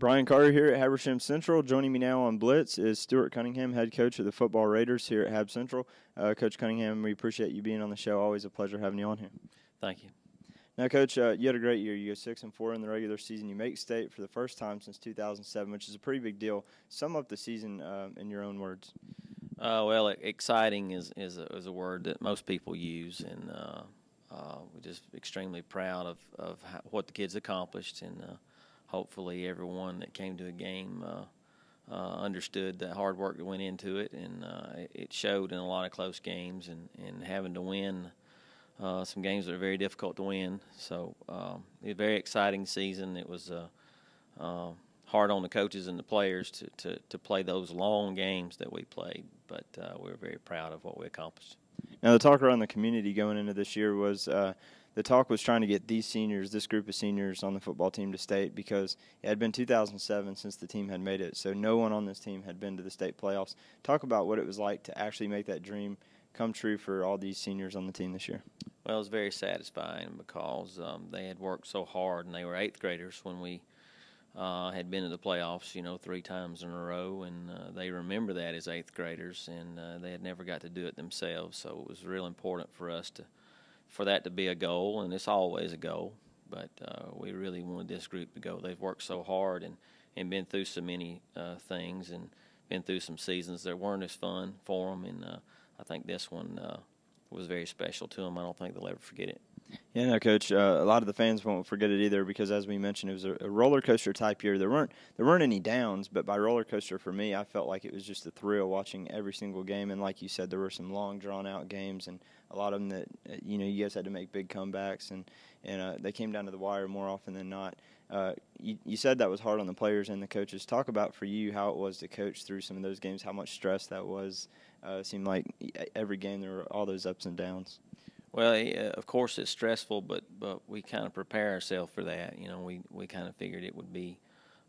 Brian Carter here at Habersham Central. Joining me now on Blitz is Stuart Cunningham, head coach of the football Raiders here at Hab Central. Coach Cunningham, we appreciate you being on the show. Always a pleasure having you on here. Thank you. Now, Coach, you had a great year. You go 6-4 in the regular season. You make state for the first time since 2007, which is a pretty big deal. Sum up the season in your own words. Well, exciting is a word that most people use, and we're just extremely proud of what the kids accomplished, and hopefully everyone that came to a game understood the hard work that went into it, and it showed in a lot of close games, and having to win some games that are very difficult to win. So it was a very exciting season. It was hard on the coaches and the players to play those long games that we played, but we were very proud of what we accomplished. Now, the talk around the community going into this year was the talk was trying to get these seniors, this group of seniors on the football team to state, because it had been 2007 since the team had made it, so no one on this team had been to the state playoffs. Talk about what it was like to actually make that dream come true for all these seniors on the team this year. Well, it was very satisfying because they had worked so hard, and they were 8th graders when we had been to the playoffs, 3 times in a row, and they remember that as 8th graders, and they had never got to do it themselves. So it was real important for us for that to be a goal, and it's always a goal. But we really wanted this group to go. They've worked so hard and been through so many things, and been through some seasons that weren't as fun for them, and I think this one was very special to them. I don't think they'll ever forget it. Yeah, no, Coach. A lot of the fans won't forget it either because, as we mentioned, it was a roller coaster type year. There weren't any downs, but by roller coaster for me, I felt like it was just a thrill watching every single game. And like you said, there were some long, drawn out games, and a lot of them that you guys had to make big comebacks, and they came down to the wire more often than not. You said that was hard on the players and the coaches. Talk about for you how it was to coach through some of those games, how much stress that was. It seemed like every game there were all those ups and downs. Well, of course it's stressful, but we kind of prepare ourselves for that. We kind of figured it would be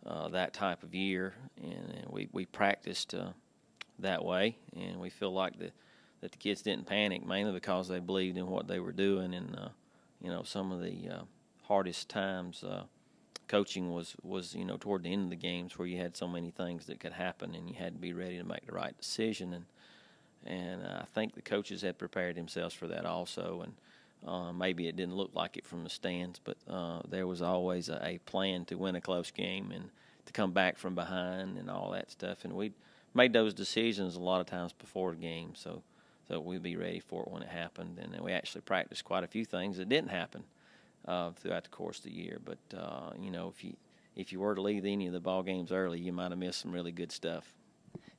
that type of year, and we practiced that way, and we feel like that the kids didn't panic mainly because they believed in what they were doing, and some of the hardest times coaching was toward the end of the games where you had so many things that could happen, and you had to be ready to make the right decision, and I think the coaches had prepared themselves for that also, and maybe it didn't look like it from the stands, but there was always a plan to win a close game and to come back from behind and all that stuff, and we made those decisions a lot of times before the game, so we'd be ready for it when it happened, and then we actually practiced quite a few things that didn't happen throughout the course of the year, but if you were to leave any of the ball games early, you might have missed some really good stuff.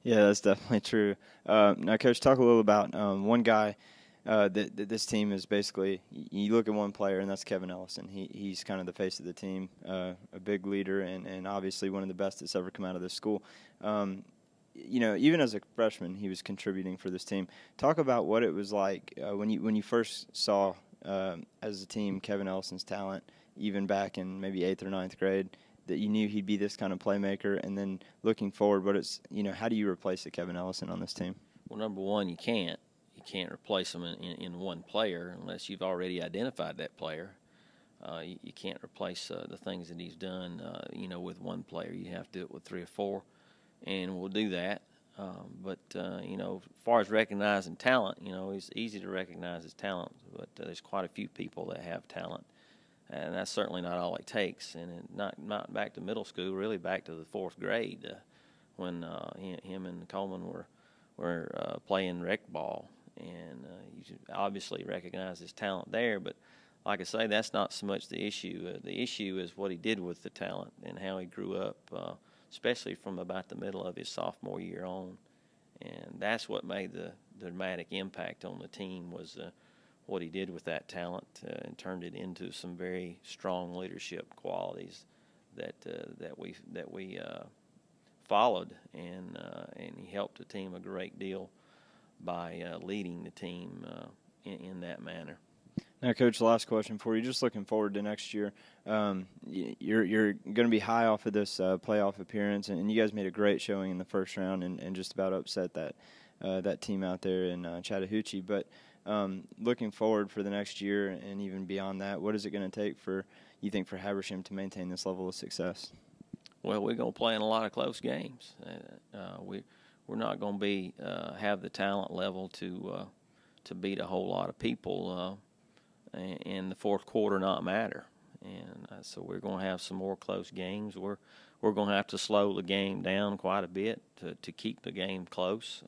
Yeah, that's definitely true. Now, Coach, talk a little about one guy that this team is basically. You look at one player, and that's Kevin Ellison. He's kind of the face of the team, a big leader, and obviously one of the best that's ever come out of this school. Even as a freshman, he was contributing for this team. Talk about what it was like when you first saw as a team Kevin Ellison's talent, even back in maybe 8th or 9th grade. That you knew he'd be this kind of playmaker, and then looking forward, how do you replace a Kevin Ellison on this team? Well, number one, you can't replace him in one player unless you've already identified that player. You can't replace the things that he's done, with one player. You have to do it with 3 or 4, and we'll do that. But as far as recognizing talent, it's easy to recognize his talent, but there's quite a few people that have talent. And that's certainly not all it takes, and not back to middle school, really back to the 4th grade when him and Coleman were playing rec ball, and you obviously recognize his talent there. But like I say, that's not so much the issue. The issue is what he did with the talent and how he grew up, especially from about the middle of his sophomore year on, and that's what made the dramatic impact on the team was what he did with that talent and turned it into some very strong leadership qualities that we followed, and he helped the team a great deal by leading the team in that manner. Now, Coach, last question for you. Just looking forward to next year. You're going to be high off of this playoff appearance, and you guys made a great showing in the first round and just about upset that team out there in Chattahoochee. But looking forward for the next year and even beyond that, what is it going to take for Habersham to maintain this level of success? Well, we're going to play in a lot of close games. We're not going to be have the talent level to beat a whole lot of people in the fourth quarter not matter. And so we're going to have some more close games. We're going to have to slow the game down quite a bit to keep the game close.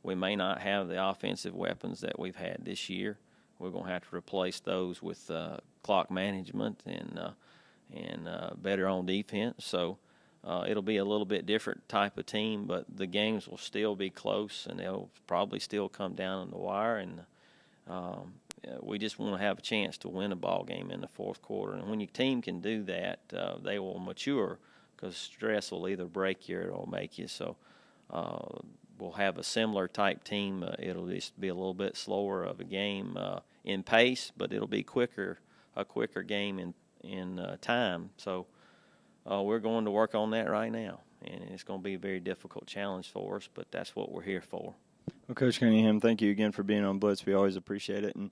We may not have the offensive weapons that we've had this year. We're going to have to replace those with clock management and better on defense. So it'll be a little bit different type of team, but the games will still be close, and they'll probably still come down on the wire. And we just want to have a chance to win a ball game in the fourth quarter. And when your team can do that, they will mature, because stress will either break you or it'll make you. So we'll have a similar type team. It'll just be a little bit slower of a game in pace, but it'll be a quicker game in time. So we're going to work on that right now, and it's going to be a very difficult challenge for us, but that's what we're here for. Well, Coach Cunningham, thank you again for being on Blitz. We always appreciate it. And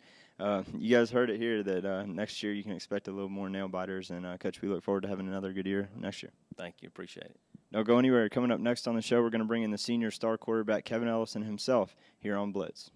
you guys heard it here that next year you can expect a little more nail biters. And, Coach, we look forward to having another good year next year. Thank you. Appreciate it. Don't go anywhere. Coming up next on the show, we're going to bring in the senior star quarterback, Kevin Ellison himself, here on Blitz.